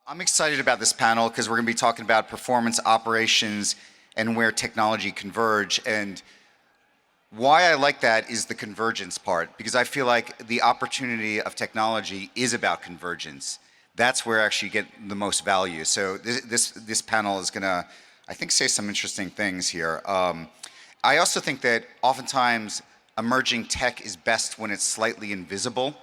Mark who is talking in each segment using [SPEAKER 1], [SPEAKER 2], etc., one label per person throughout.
[SPEAKER 1] I'm excited about this panel because we're going to be talking about performance operations and where technology converge. And why I like that is the convergence part, because I feel like the opportunity of technology is about convergence. That's where actually you get the most value. So this panel is going to, I think, say some interesting things here. I also think that oftentimes emerging tech is best when it's slightly invisible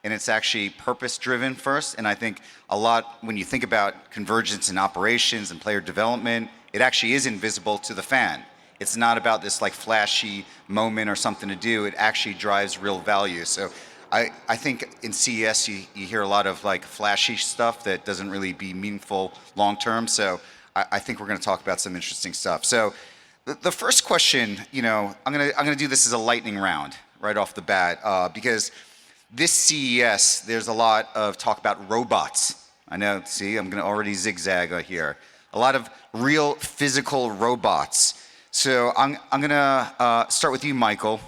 [SPEAKER 1] and it's actually purpose-driven first. And I think a lot, when you think about convergence in operations and player development, it actually is invisible to the fan. It's not about this like flashy moment or something to do. It actually drives real value. So I think in CES you hear a lot of like flashy stuff that doesn't really be meaningful long-term. So I think we're going to talk about some interesting stuff. So the first question, I'm gonna do this as a lightning round right off the bat because this CES, there's a lot of talk about robots. I know, see, I'm gonna already zigzag here. A lot of real physical robots. So I'm gonna start with you, Michael.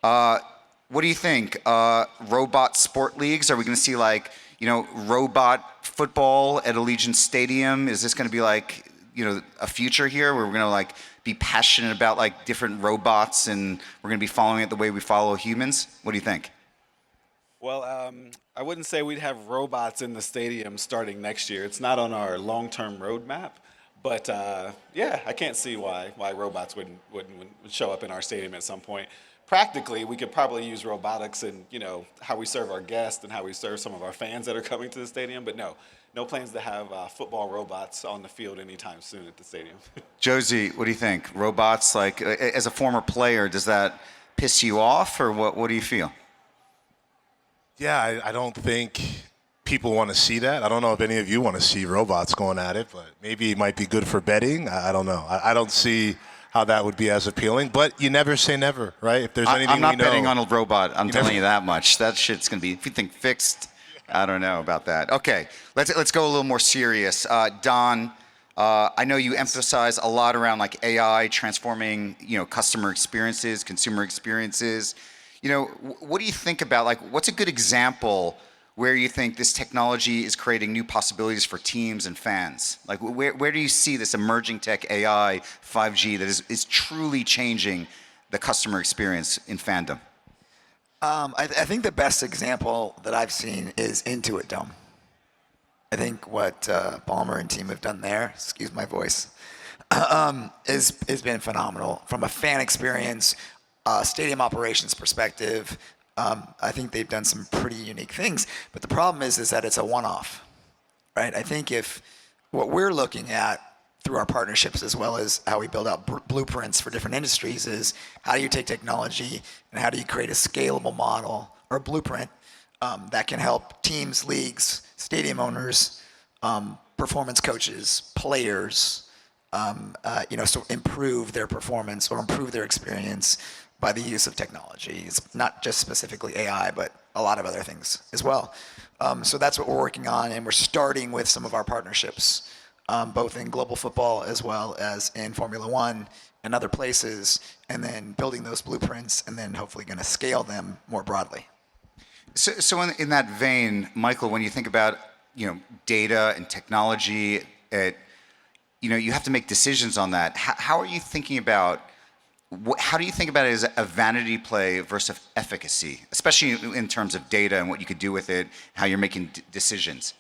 [SPEAKER 1] What do you think? Robot sport leagues? Are we gonna see like, robot football at Allegiant Stadium? Is this gonna be like, a future here where we're gonna like be passionate about like different robots and we're gonna be following it the way we follow humans? What do you think?
[SPEAKER 2] Well, I wouldn't say we'd have robots in the stadium starting next year. It's not on our long-term roadmap, but yeah, I can't see why robots wouldn't show up in our stadium at some point. Practically, we could probably use robotics in how we serve our guests and how we serve some of our fans that are coming to the stadium, but no plans to have football robots on the field anytime soon at the stadium.
[SPEAKER 1] Jozy, what do you think? Robots, like as a former player, does that piss you off, or what do you feel?
[SPEAKER 3] Yeah, I don't think people want to see that. I don't know if any of you want to see robots going at it, but maybe it might be good for betting. I don't know. I don't see how that would be as appealing, but you never say never, right? If there's anything
[SPEAKER 1] I'm not
[SPEAKER 3] we know,
[SPEAKER 1] betting on a robot. I'm telling you that much. That shit's gonna be, if you think fixed, I don't know about that. Okay, let's go a little more serious. Don, I know you emphasize a lot around like AI transforming, customer experiences, consumer experiences. What do you think about, like, what's a good example where you think this technology is creating new possibilities for teams and fans? Like, where do you see this emerging tech, AI, 5G, that is truly changing the customer experience in fandom?
[SPEAKER 4] I think the best example that I've seen is Intuit Dome. I think what Ballmer and team have done there, excuse my voice, has been phenomenal. From a fan experience, stadium operations perspective, I think they've done some pretty unique things. But the problem is that it's a one-off, right? I think if what we're looking at through our partnerships as well as how we build out blueprints for different industries is how do you take technology and how do you create a scalable model or a blueprint that can help teams, leagues, stadium owners, performance coaches, players, so improve their performance or improve their experience by the use of technology. It's not just specifically AI, but a lot of other things as well. So that's what we're working on, and we're starting with some of our partnerships, both in global football as well as in Formula One and other places, and then building those blueprints, and then hopefully going to scale them more broadly.
[SPEAKER 1] So in that vein, Michael, when you think about data and technology, you have to make decisions on that. How are you thinking about? How do you think about it as a vanity play versus efficacy, especially in terms of data and what you could do with it, how you're making decisions?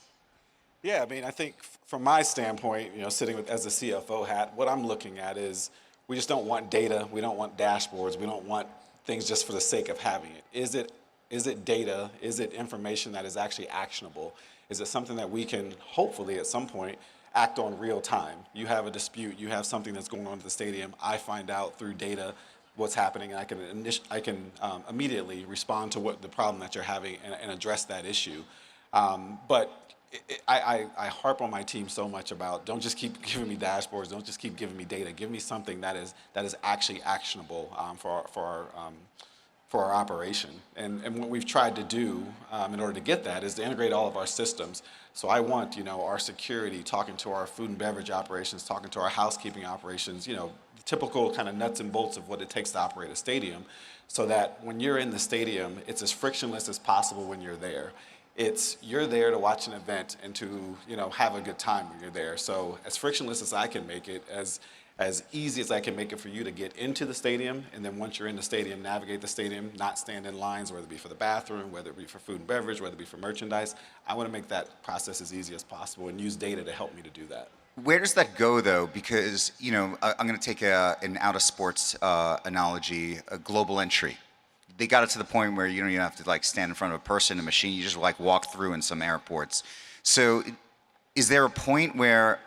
[SPEAKER 2] Yeah, I mean, I think from my standpoint, sitting as a CFO hat, what I'm looking at is we just don't want data, we don't want dashboards, we don't want things just for the sake of having it. Is it data? Is it information that is actually actionable? Is it something that we can hopefully at some point act on real time? You have a dispute, you have something that's going on at the stadium, I find out through data what's happening, and I can immediately respond to what the problem that you're having and address that issue. But I harp on my team so much about don't just keep giving me dashboards, don't just keep giving me data, give me something that is actually actionable for our operation. And what we've tried to do in order to get that is to integrate all of our systems. So I want, our security, talking to our food and beverage operations, talking to our housekeeping operations, the typical kind of nuts and bolts of what it takes to operate a stadium, so that when you're in the stadium, it's as frictionless as possible when you're there. It's you're there to watch an event and to have a good time when you're there. So as frictionless as I can make it, as easy as I can make it for you to get into the stadium, and then once you're in the stadium, navigate the stadium, not stand in lines, whether it be for the bathroom, whether it be for food and beverage, whether it be for merchandise. I want to make that process as easy as possible and use data to help me to do that.
[SPEAKER 1] Where does that go, though? Because, I'm going to take an out-of-sports analogy, a global entry. They got it to the point where you don't even have to like stand in front of a person, a machine. You just like walk through in some airports. So is there a point where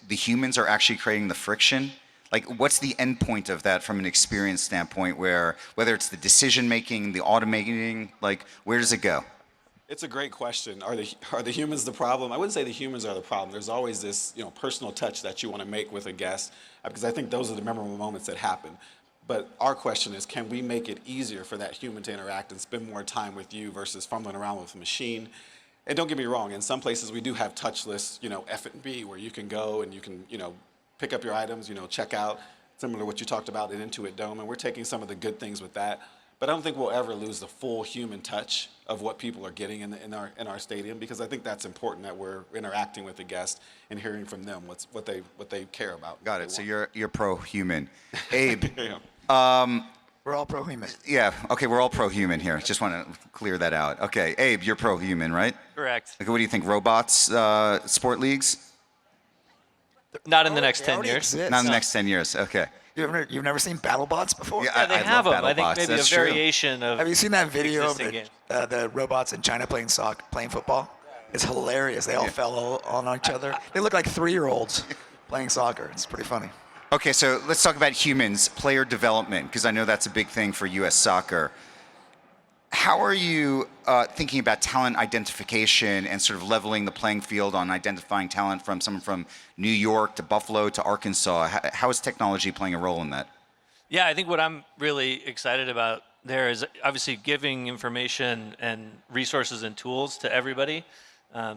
[SPEAKER 1] the humans are actually creating the friction? Like, what's the end point of that from an experience standpoint, where whether it's the decision making, the automating, like where does it go?
[SPEAKER 2] It's a great question. Are the humans the problem? I wouldn't say the humans are the problem. There's always this personal touch that you want to make with a guest, because I think those are the memorable moments that happen. But our question is, can we make it easier for that human to interact and spend more time with you versus fumbling around with a machine? And don't get me wrong, in some places we do have touchless, F&B, where you can go and you can, pick up your items, check out, similar to what you talked about in Intuit Dome. And we're taking some of the good things with that. But I don't think we'll ever lose the full human touch of what people are getting in our stadium, because I think that's important, that we're interacting with the guest and hearing from them what they care about.
[SPEAKER 1] Got it. So you're pro-human. Abe.
[SPEAKER 2] Yeah.
[SPEAKER 4] We're all pro-human.
[SPEAKER 1] Yeah. Okay. We're all pro-human here. Just want to clear that out. Okay. Abe, you're pro-human, right?
[SPEAKER 5] Correct.
[SPEAKER 1] Okay. What do you think? Robots, sport leagues?
[SPEAKER 5] Not in the next
[SPEAKER 4] They
[SPEAKER 5] 10
[SPEAKER 4] already
[SPEAKER 5] years.
[SPEAKER 4] exist.
[SPEAKER 1] Not in the next 10 years. Okay.
[SPEAKER 4] You've never seen BattleBots before?
[SPEAKER 1] Yeah,
[SPEAKER 5] Yeah, they
[SPEAKER 1] I
[SPEAKER 5] have
[SPEAKER 1] love
[SPEAKER 5] them. I think
[SPEAKER 1] BattleBots.
[SPEAKER 5] maybe
[SPEAKER 1] That's
[SPEAKER 5] a
[SPEAKER 1] true.
[SPEAKER 5] variation of.
[SPEAKER 4] Have you seen that video of
[SPEAKER 5] existing
[SPEAKER 4] the robots in China playing football? It's hilarious. They all fell on each other. They look like 3-year-olds playing soccer. It's pretty funny.
[SPEAKER 1] Okay, so let's talk about humans, player development, because I know that's a big thing for U.S. soccer. How are you thinking about talent identification and sort of leveling the playing field on identifying talent from someone from New York to Buffalo to Arkansas? How is technology playing a role in that?
[SPEAKER 5] Yeah, I think what I'm really excited about there is obviously giving information and resources and tools to everybody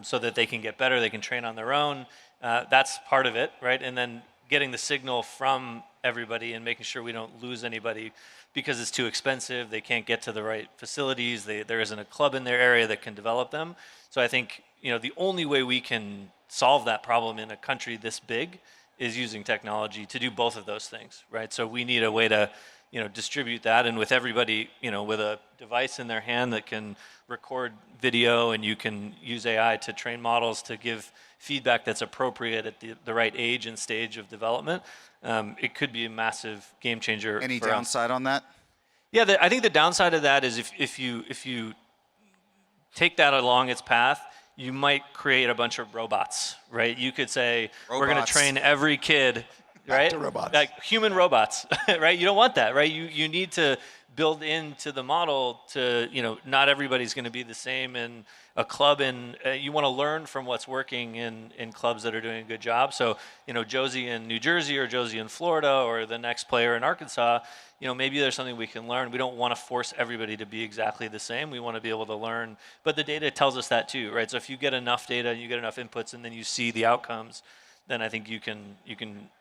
[SPEAKER 5] so that they can get better, they can train on their own. That's part of it, right? And then getting the signal from everybody and making sure we don't lose anybody because it's too expensive, they can't get to the right facilities, there isn't a club in their area that can develop them. So I think the only way we can solve that problem in a country this big is using technology to do both of those things, right? So we need a way to distribute that, and with everybody with a device in their hand that can record video, and you can use AI to train models to give feedback that's appropriate at the right age and stage of development. It could be a massive game changer.
[SPEAKER 1] Any
[SPEAKER 5] for us.
[SPEAKER 1] downside on that?
[SPEAKER 5] Yeah, I think the downside of that is if you take that along its path, you might create a bunch of robots, right? You could say we're going to train every kid, right?
[SPEAKER 4] Back to robots.
[SPEAKER 5] Like human robots, right? You don't want that, right? You need to build into the model to not everybody's going to be the same in a club, and you want to learn from what's working in clubs that are doing a good job. So Jozy in New Jersey or Jozy in Florida or the next player in Arkansas, maybe there's something we can learn. We don't want to force everybody to be exactly the same. We want to be able to learn, but the data tells us that too, right? So if you get enough data and you get enough inputs and then you see the outcomes, then I think you can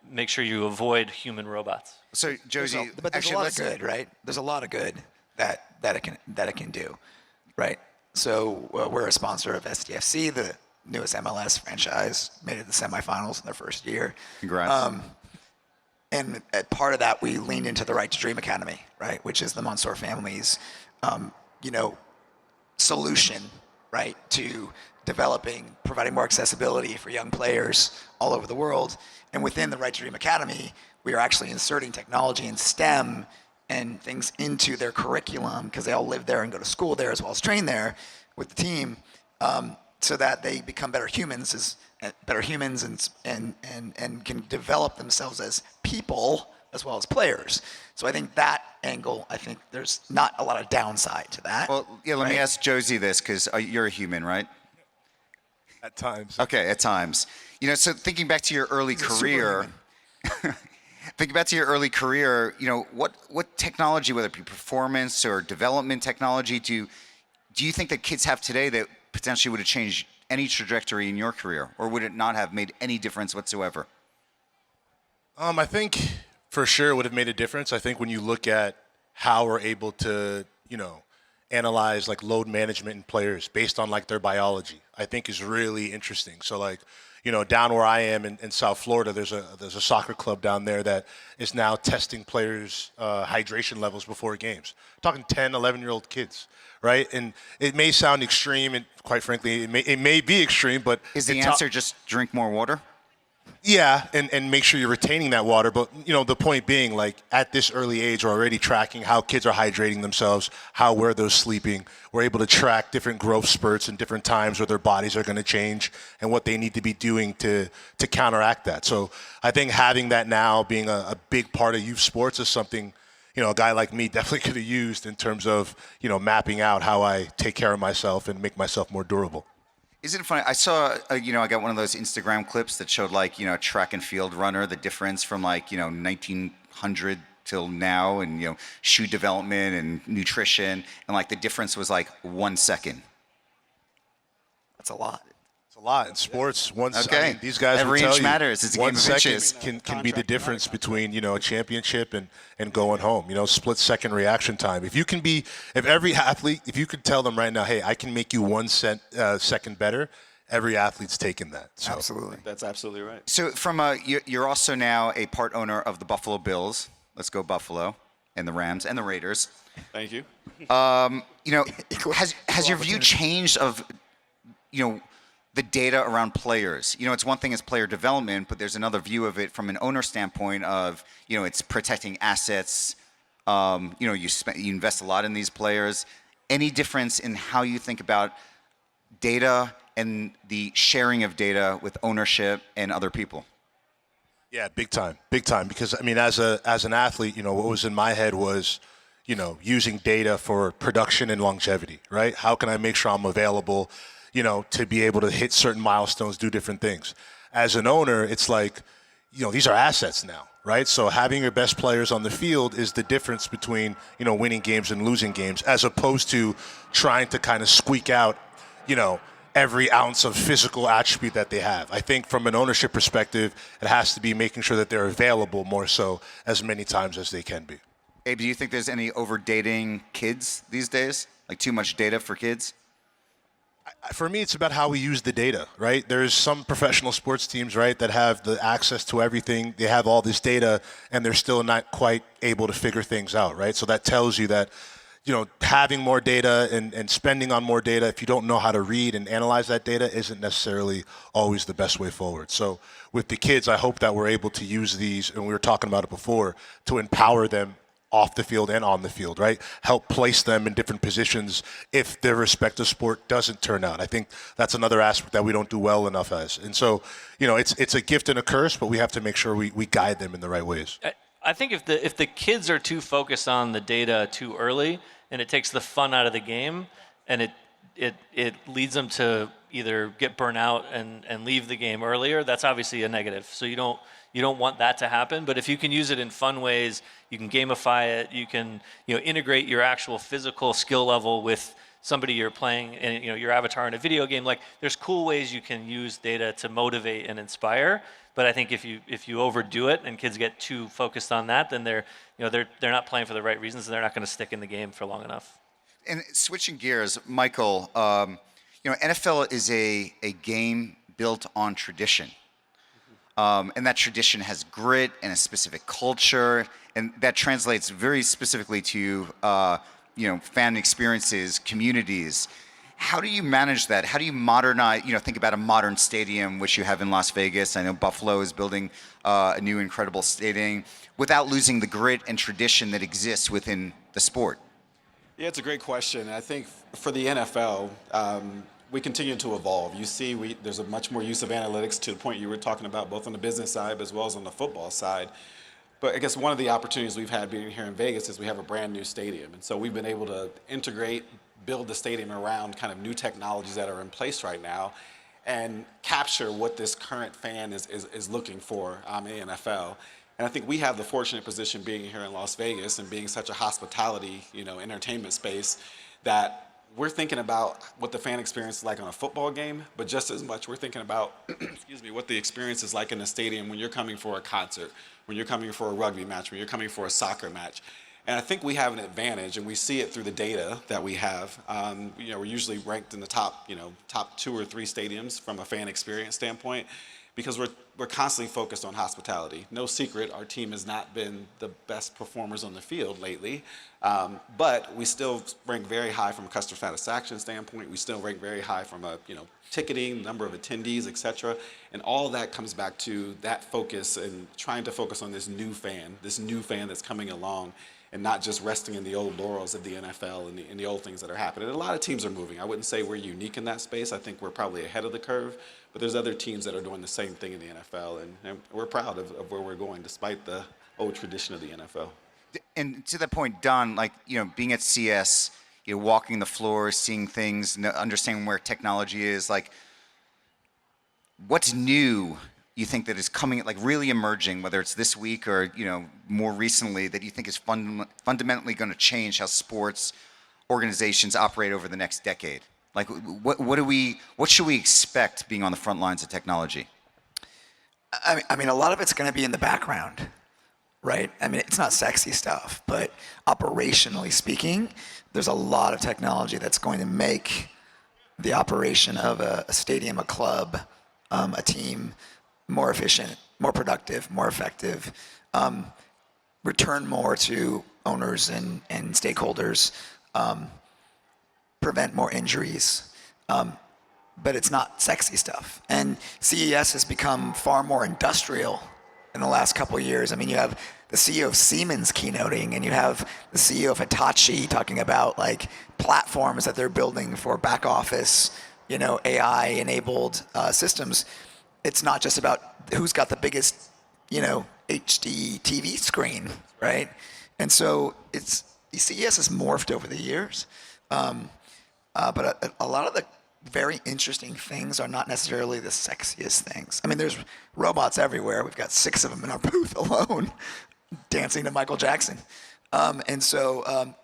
[SPEAKER 5] make sure you avoid human robots.
[SPEAKER 1] So Jozy,
[SPEAKER 4] But there's a lot of good, right? There's a lot of good that it can do, right? So we're a sponsor of SDFC, the newest MLS franchise, made it to the semifinals in their first year.
[SPEAKER 1] Congrats.
[SPEAKER 4] And part of that, we leaned into the Right to Dream Academy, right, which is the Mansour family's, solution, right, to providing more accessibility for young players all over the world. And within the Right to Dream Academy, we are actually inserting technology and STEM and things into their curriculum, because they all live there and go to school there as well as train there with the team, so that they become better humans and can develop themselves as people as well as players. So I think that angle, there's not a lot of downside to that.
[SPEAKER 1] Well, yeah, let me
[SPEAKER 4] right?
[SPEAKER 1] ask Jozy this, because you're a human, right?
[SPEAKER 3] At times.
[SPEAKER 1] Okay, at times. So thinking back to your early career, what technology, whether it be performance or development technology, do you think that kids have today that potentially would have changed any trajectory in your career, or would it not have made any difference whatsoever?
[SPEAKER 3] I think for sure it would have made a difference. I think when you look at how we're able to, analyze like load management in players based on like their biology, I think is really interesting. So like, down where I am in South Florida, there's a soccer club down there that is now testing players' hydration levels before games. Talking 10, 11-year-old kids, right? And it may sound extreme, and quite frankly, it may be extreme, but
[SPEAKER 1] Is the answer just drink more water?
[SPEAKER 3] yeah, and make sure you're retaining that water. But, the point being, like, at this early age, we're already tracking how kids are hydrating themselves, where they're sleeping. We're able to track different growth spurts and different times where their bodies are going to change and what they need to be doing to counteract that. So I think having that now being a big part of youth sports is something, a guy like me definitely could have used in terms of, mapping out how I take care of myself and make myself more durable.
[SPEAKER 1] Isn't it funny? I saw, I got one of those Instagram clips that showed like, track and field runner, the difference from like, 1900 till now, and, shoe development and nutrition. And like the difference was like 1 second.
[SPEAKER 4] That's a lot.
[SPEAKER 3] It's a lot in sports.
[SPEAKER 1] Okay.
[SPEAKER 3] These guys
[SPEAKER 1] Every
[SPEAKER 3] will tell
[SPEAKER 1] inch
[SPEAKER 3] you,
[SPEAKER 1] matters. It's a game
[SPEAKER 3] 1
[SPEAKER 1] of
[SPEAKER 3] second
[SPEAKER 1] inches.
[SPEAKER 3] can be the difference between a championship and going home. Split second reaction time. If every athlete, if you could tell them right now, hey, I can make you 1 second better, every athlete's taking that. So.
[SPEAKER 4] Absolutely.
[SPEAKER 2] That's absolutely right.
[SPEAKER 1] So you're also now a part owner of the Buffalo Bills. Let's go Buffalo, and the Rams and the Raiders.
[SPEAKER 2] Thank you.
[SPEAKER 1] Has your view changed of, the data around players? It's one thing as player development, but there's another view of it from an owner standpoint of, it's protecting assets. You invest a lot in these players. Any difference in how you think about data and the sharing of data with ownership and other people?
[SPEAKER 3] Yeah, big time. Because as an athlete, what was in my head was, using data for production and longevity, right? How can I make sure I'm available, to be able to hit certain milestones, do different things? As an owner, it's like, these are assets now, right? So having your best players on the field is the difference between, winning games and losing games, as opposed to trying to kind of squeak out, every ounce of physical attribute that they have. I think from an ownership perspective, it has to be making sure that they're available more so as many times as they can be.
[SPEAKER 1] Abe, do you think there's any over-dating kids these days? Like too much data for kids?
[SPEAKER 3] For me, it's about how we use the data, right? There's some professional sports teams, right, that have the access to everything. They have all this data, and they're still not quite able to figure things out, right? So that tells you that, having more data and spending on more data, if you don't know how to read and analyze that data, isn't necessarily always the best way forward. So with the kids, I hope that we're able to use these, and we were talking about it before, to empower them off the field and on the field, right? Help place them in different positions if their respective sport doesn't turn out. I think that's another aspect that we don't do well enough as. And so, it's a gift and a curse, but we have to make sure we guide them in the right ways.
[SPEAKER 5] I think if the kids are too focused on the data too early, and it takes the fun out of the game, and it leads them to either get burnt out and leave the game earlier, that's obviously a negative. So you don't want that to happen. But if you can use it in fun ways, you can gamify it, you can integrate your actual physical skill level with somebody you're playing, and your avatar in a video game. Like, there's cool ways you can use data to motivate and inspire. But I think if you overdo it and kids get too focused on that, then they're not playing for the right reasons, and they're not going to stick in the game for long enough.
[SPEAKER 1] And switching gears, Michael, NFL is a game built on tradition. And that tradition has grit and a specific culture, and that translates very specifically to fan experiences, communities. How do you manage that? How do you modernize? Think about a modern stadium, which you have in Las Vegas. I know Buffalo is building a new incredible stadium without losing the grit and tradition that exists within the sport.
[SPEAKER 2] Yeah, it's a great question. I think for the NFL, we continue to evolve. You see, there's a much more use of analytics, to the point you were talking about, both on the business side as well as on the football side. But I guess one of the opportunities we've had being here in Vegas is we have a brand new stadium. And so we've been able to integrate, build the stadium around kind of new technologies that are in place right now, and capture what this current fan is looking for in the NFL. And I think we have the fortunate position, being here in Las Vegas and being such a hospitality, entertainment space, that we're thinking about what the fan experience is like on a football game, but just as much we're thinking about, what the experience is like in a stadium when you're coming for a concert, when you're coming for a rugby match, when you're coming for a soccer match. And I think we have an advantage, and we see it through the data that we have. We're usually ranked in the top 2 or 3 stadiums from a fan experience standpoint, because we're constantly focused on hospitality. No secret, our team has not been the best performers on the field lately, but we still rank very high from a customer satisfaction standpoint. We still rank very high from a ticketing, number of attendees, et cetera. And all that comes back to that focus and trying to focus on this new fan that's coming along, and not just resting in the old laurels of the NFL and the old things that are happening. And a lot of teams are moving. I wouldn't say we're unique in that space. I think we're probably ahead of the curve, but there's other teams that are doing the same thing in the NFL, and we're proud of where we're going despite the old tradition of the NFL.
[SPEAKER 1] And to that point, Don, being at CS, walking the floor, seeing things, understanding where technology is, what's new you think that is coming, really emerging, whether it's this week or, more recently, that you think is fundamentally going to change how sports organizations operate over the next decade? What should we expect being on the front lines of technology?
[SPEAKER 4] I mean, a lot of it's going to be in the background, right? I mean, it's not sexy stuff, but operationally speaking, there's a lot of technology that's going to make the operation of a stadium, a club, a team more efficient, more productive, more effective, return more to owners and stakeholders, prevent more injuries. But it's not sexy stuff. And CES has become far more industrial in the last couple of years. I mean, you have the CEO of Siemens keynoting, and you have the CEO of Hitachi talking about platforms that they're building for back office, AI-enabled systems. It's not just about who's got the biggest, HD TV screen, right? And so CES has morphed over the years, but a lot of the very interesting things are not necessarily the sexiest things. I mean, there's robots everywhere. We've got 6 of them in our booth alone, dancing to Michael Jackson. And so,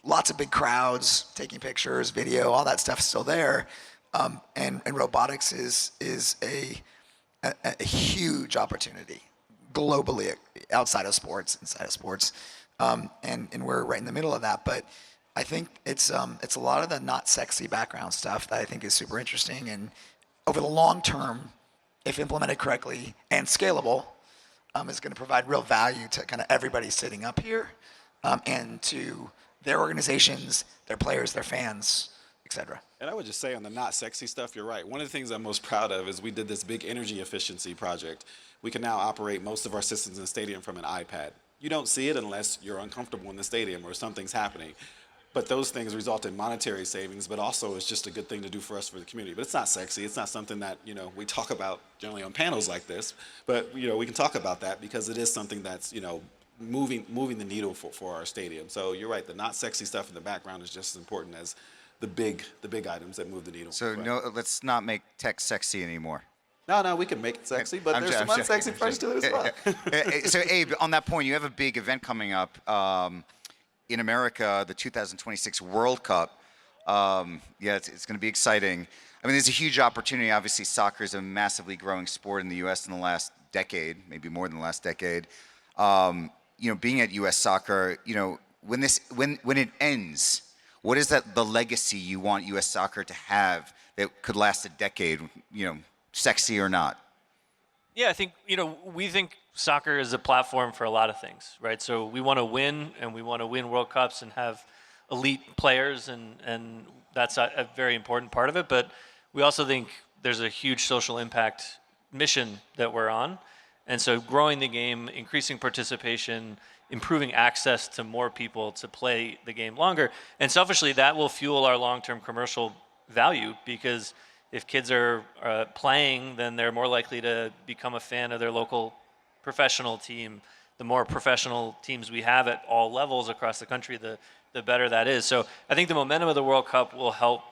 [SPEAKER 4] lots of big crowds, taking pictures, video, all that stuff is still there. And robotics is a huge opportunity globally, outside of sports, inside of sports. And we're right in the middle of that. But I think it's a lot of the not sexy background stuff that I think is super interesting, and over the long term, if implemented correctly and scalable, is going to provide real value to kind of everybody sitting up here, and to their organizations, their players, their fans, etc.
[SPEAKER 2] And I would just say on the not sexy stuff, you're right. One of the things I'm most proud of is we did this big energy efficiency project. We can now operate most of our systems in the stadium from an iPad. You don't see it unless you're uncomfortable in the stadium or something's happening. But those things result in monetary savings, but also it's just a good thing to do for us, for the community. But it's not sexy. It's not something that, we talk about generally on panels like this. But, we can talk about that because it is something that's, moving the needle for our stadium. So you're right. The not sexy stuff in the background is just as important as the big items that move the needle.
[SPEAKER 1] So let's not make tech sexy anymore.
[SPEAKER 2] No, we can make it sexy, but there's some unsexy parts to it as well.
[SPEAKER 1] So Abe, on that point, you have a big event coming up in America, the 2026 World Cup. It's going to be exciting. I mean, there's a huge opportunity. Obviously, soccer is a massively growing sport in the U.S. in the last decade, maybe more than the last decade. Being at U.S. Soccer, when it ends, what is the legacy you want U.S. Soccer to have that could last a decade? Sexy or not?
[SPEAKER 5] Yeah, I think, we think soccer is a platform for a lot of things, right? So we want to win, and we want to win World Cups and have elite players, and that's a very important part of it. But we also think there's a huge social impact mission that we're on. And so growing the game, increasing participation, improving access to more people to play the game longer. And selfishly, that will fuel our long-term commercial value, because if kids are playing, then they're more likely to become a fan of their local professional team. The more professional teams we have at all levels across the country, the better that is. So I think the momentum of the World Cup will help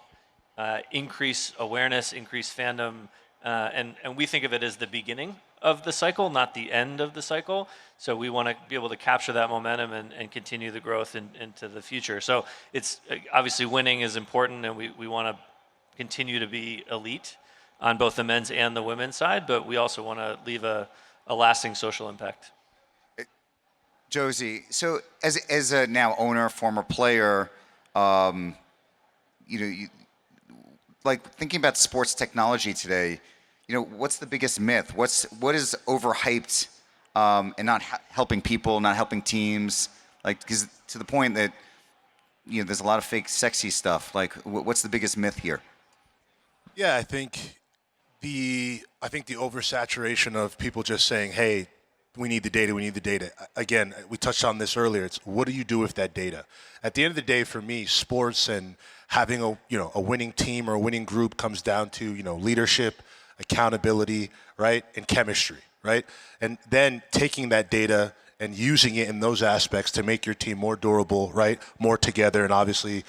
[SPEAKER 5] increase awareness, increase fandom, and we think of it as the beginning of the cycle, not the end of the cycle. So we want to be able to capture that momentum and continue the growth into the future. So it's obviously winning is important, and we want to continue to be elite on both the men's and the women's side, but we also want to leave a lasting social impact.
[SPEAKER 1] Josie, so as a now owner, former player, you like thinking about sports technology today, what's the biggest myth? What is overhyped and not helping people, not helping teams? Like, because to the point that there's a lot of fake, sexy stuff. Like, what's the biggest myth here?
[SPEAKER 3] Yeah, I think the oversaturation of people just saying, "Hey, we need the data. We need the data." Again, we touched on this earlier. It's what do you do with that data? At the end of the day, for me, sports and having a winning team or a winning group comes down to leadership, accountability, right, and chemistry, right, and then taking that data and using it in those aspects to make your team more durable, right, more together, and obviously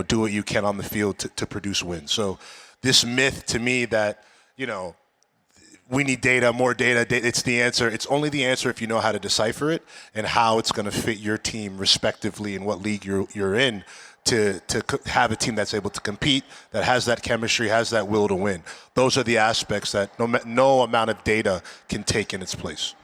[SPEAKER 3] do what you can on the field to produce wins. So this myth to me that we need data, more data. It's the answer. It's only the answer if you know how to decipher it and how it's going to fit your team respectively in what league you're in to have a team that's able to compete, that has that chemistry, has that will to win. Those are the aspects that no amount of data can take in its place.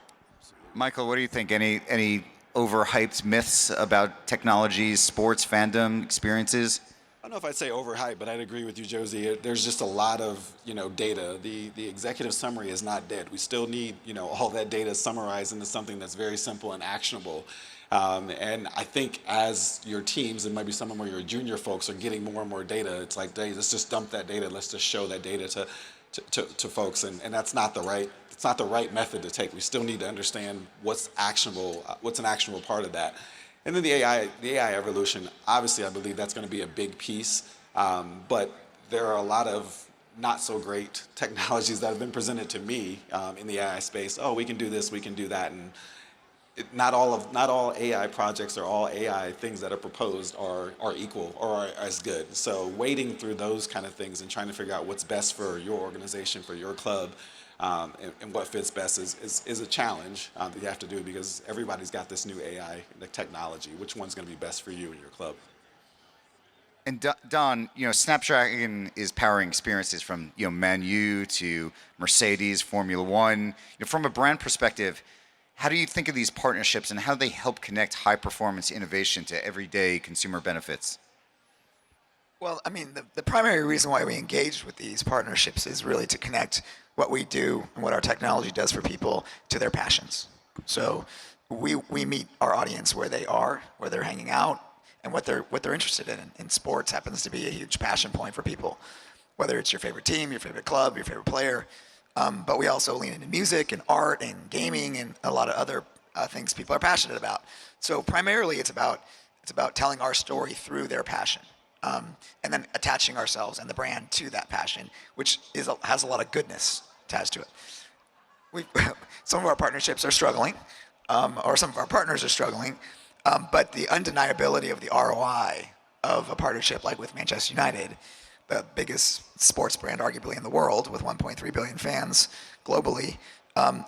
[SPEAKER 1] Michael, what do you think? Any overhyped myths about technologies, sports, fandom, experiences?
[SPEAKER 2] I don't know if I'd say overhyped, but I'd agree with you, Josie. There's just a lot of data. The executive summary is not dead. We still need all that data summarized into something that's very simple and actionable. And I think as your teams, and maybe some of your junior folks, are getting more and more data, it's like, hey, let's just dump that data. Let's just show that data to folks, and that's not the right. It's not the right method to take. We still need to understand what's actionable, what's an actionable part of that. And then the AI evolution, obviously I believe that's going to be a big piece, but there are a lot of not so great technologies that have been presented to me in the AI space. Oh, we can do this, we can do that, and not all AI projects or all AI things that are proposed are equal or are as good. So wading through those kind of things and trying to figure out what's best for your organization, for your club, and what fits best is a challenge that you have to do, because everybody's got this new AI technology. Which one's going to be best for you and your club?
[SPEAKER 1] And Don, Snapdragon is powering experiences from Man U to Mercedes, Formula One. From a brand perspective, how do you think of these partnerships and how do they help connect high performance innovation to everyday consumer benefits?
[SPEAKER 4] Well, I mean, the primary reason why we engage with these partnerships is really to connect what we do and what our technology does for people to their passions. So we meet our audience where they are, where they're hanging out, and what they're interested in. And sports happens to be a huge passion point for people, whether it's your favorite team, your favorite club, your favorite player. But we also lean into music and art and gaming and a lot of other things people are passionate about. So primarily it's about telling our story through their passion. And then attaching ourselves and the brand to that passion, which has a lot of goodness attached to it. Some of our partnerships are struggling, or some of our partners are struggling, but the undeniability of the ROI of a partnership like with Manchester United, the biggest sports brand arguably in the world with 1.3 billion fans globally,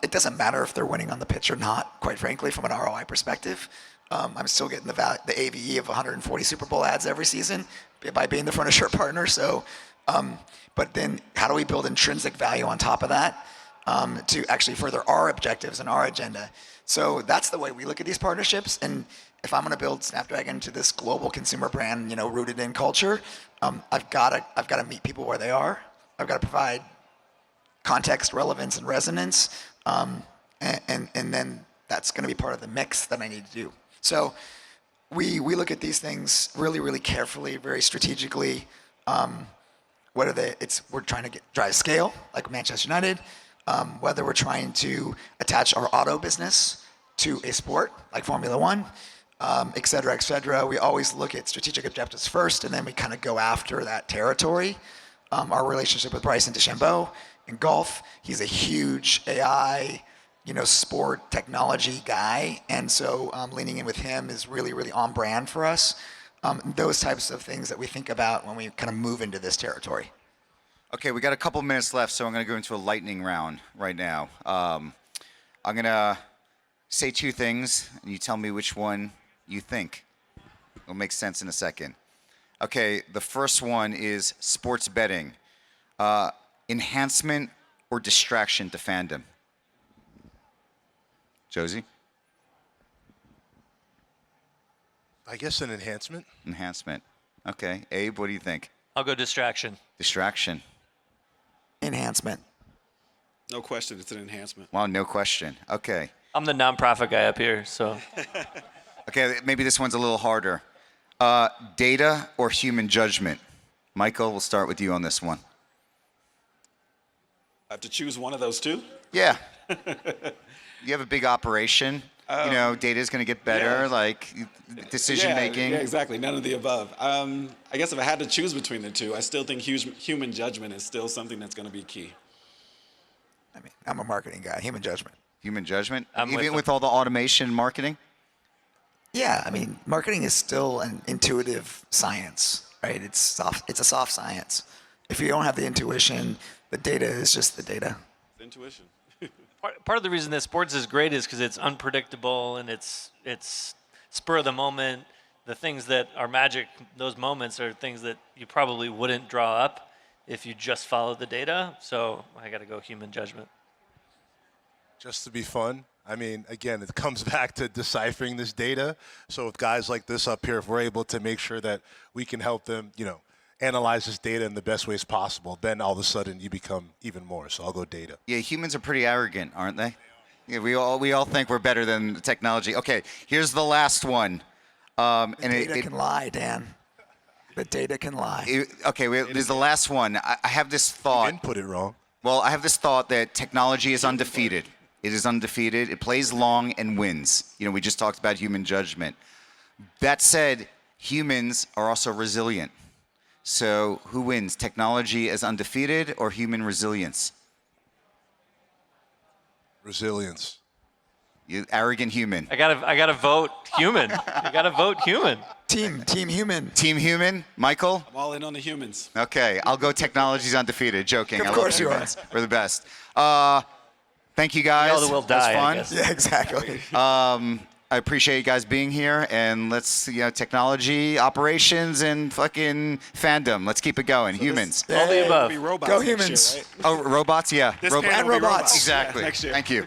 [SPEAKER 4] it doesn't matter if they're winning on the pitch or not, quite frankly, from an ROI perspective. I'm still getting the AVE of 140 Super Bowl ads every season by being the front of shirt partner. So, but then how do we build intrinsic value on top of that to actually further our objectives and our agenda? So that's the way we look at these partnerships. And if I'm going to build Snapdragon to this global consumer brand, rooted in culture, I've got to meet people where they are. I've got to provide context, relevance, and resonance, and then that's going to be part of the mix that I need to do. So we look at these things really, really carefully, very strategically. Whether we're trying to drive scale, like Manchester United, whether we're trying to attach our auto business to a sport, like Formula One, et cetera, et cetera. We always look at strategic objectives first, and then we kind of go after that territory. Our relationship with Bryson DeChambeau in golf, he's a huge AI sport technology guy, and so leaning in with him is really, really on brand for us. Those types of things that we think about when we kind of move into this territory.
[SPEAKER 1] Okay, we got a couple minutes left, so I'm going to go into a lightning round right now. I'm going to say two things, and you tell me which one you think. It'll make sense in a second. Okay, the first one is sports betting. Enhancement or distraction to fandom? Josie?
[SPEAKER 3] I guess an enhancement.
[SPEAKER 1] Enhancement. Okay. Abe, what do you think?
[SPEAKER 5] I'll go distraction.
[SPEAKER 1] Distraction.
[SPEAKER 4] Enhancement.
[SPEAKER 2] No question, it's an enhancement.
[SPEAKER 1] Wow, no question. Okay.
[SPEAKER 5] I'm the nonprofit guy up here, so
[SPEAKER 1] Okay, maybe this one's a little harder. Data or human judgment? Michael, we'll start with you on this one.
[SPEAKER 2] I have to choose one of those two?
[SPEAKER 1] Yeah. You have a big operation. Data is going to get better,
[SPEAKER 2] yeah.
[SPEAKER 1] like decision making.
[SPEAKER 2] Yeah, exactly. None of the above. I guess if I had to choose between the two, I still think human judgment is still something that's going to be key.
[SPEAKER 4] I mean, I'm a marketing guy. Human judgment.
[SPEAKER 1] Human judgment?
[SPEAKER 5] I'm
[SPEAKER 1] Even
[SPEAKER 5] with
[SPEAKER 1] with all the automation and marketing?
[SPEAKER 4] Yeah, I mean, marketing is still an intuitive science, right? It's soft. It's a soft science. If you don't have the intuition, the data is just the data.
[SPEAKER 2] Intuition.
[SPEAKER 5] part of the reason that sports is great is because it's unpredictable and it's spur of the moment. The things that are magic, those moments are things that you probably wouldn't draw up if you just followed the data. So I got to go human judgment.
[SPEAKER 3] Just to be fun. I mean, again, it comes back to deciphering this data. So with guys like this up here, if we're able to make sure that we can help them, analyze this data in the best ways possible, then all of a sudden you become even more. So I'll go data.
[SPEAKER 1] Yeah, humans are pretty arrogant, aren't they? Yeah, we all think we're better than the technology. Okay, here's the last one.
[SPEAKER 4] Data can lie, Dan. The data can lie.
[SPEAKER 1] This is the last one. I have this thought.
[SPEAKER 3] You didn't put it wrong.
[SPEAKER 1] Well, I have this thought that technology is undefeated. It is undefeated. It plays long and wins. We just talked about human judgment. That said, humans are also resilient. So who wins? Technology as undefeated or human resilience?
[SPEAKER 3] Resilience.
[SPEAKER 1] You arrogant human.
[SPEAKER 5] I gotta vote human. I gotta vote human.
[SPEAKER 4] Team human.
[SPEAKER 1] Team human. Michael?
[SPEAKER 2] I'm all in on the humans.
[SPEAKER 1] Okay, I'll go technology's undefeated. Joking.
[SPEAKER 4] Of
[SPEAKER 1] I love
[SPEAKER 4] course you are.
[SPEAKER 1] humans. We're the best. Thank you guys.
[SPEAKER 5] We all will
[SPEAKER 1] That was
[SPEAKER 5] die, I
[SPEAKER 1] fun.
[SPEAKER 5] guess.
[SPEAKER 4] Yeah, exactly.
[SPEAKER 1] I appreciate you guys being here, and let's, technology, operations, and fucking fandom. Let's keep it going. Humans.
[SPEAKER 5] All the above.
[SPEAKER 2] Be robots
[SPEAKER 4] Go
[SPEAKER 2] next year,
[SPEAKER 4] humans.
[SPEAKER 2] right?
[SPEAKER 1] Oh, robots, yeah.
[SPEAKER 2] This
[SPEAKER 1] Robots.
[SPEAKER 2] panel will be
[SPEAKER 4] robots.
[SPEAKER 1] Exactly.
[SPEAKER 2] Yeah, next year.
[SPEAKER 1] Thank you.